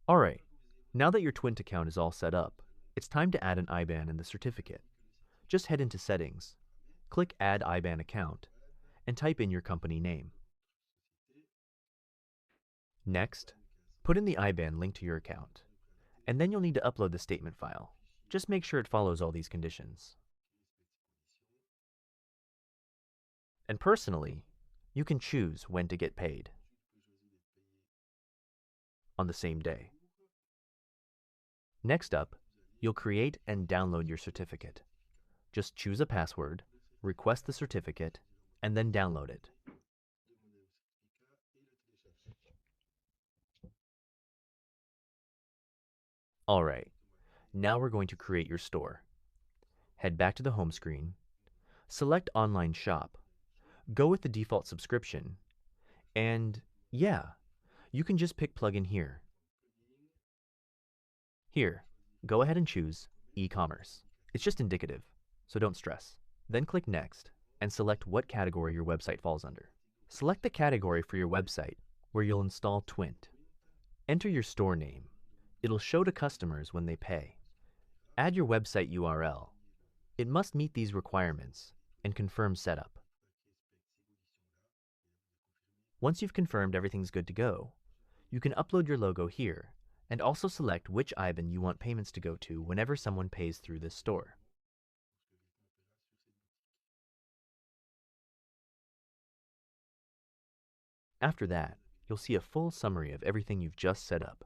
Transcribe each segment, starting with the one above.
Alright, now that your TWINT account is all set up, it's time to add an IBAN in the certificate. Just head into Settings, click Add IBAN Account, and type in your company name. Next, put in the IBAN linked to your account, and then you'll need to upload the statement file. Just make sure it follows all these conditions. And personally, you can choose when to get paid. On the same day. Next up, you'll create and download your certificate. Just choose a password, request the certificate, and then download it. Alright, now we're going to create your store. Head back to the home screen, select Online Shop, go with the default subscription, and yeah, you can just pick plugin here. Here, go ahead and choose e-commerce. It's just indicative, so don't stress. Then click Next and select what category your website falls under. Select the category for your website where you'll install TWINT. Enter your store name. It'll show to customers when they pay. Add your website URL. It must meet these requirements and confirm setup. Once you've confirmed everything's good to go, you can upload your logo here and also select which IBAN you want payments to go to whenever someone pays through this store. After that, you'll see a full summary of everything you've just set up.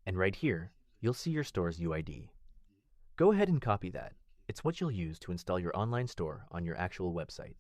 And right here, you'll see your store's UID. Go ahead and copy that. It's what you'll use to install your online store on your actual website.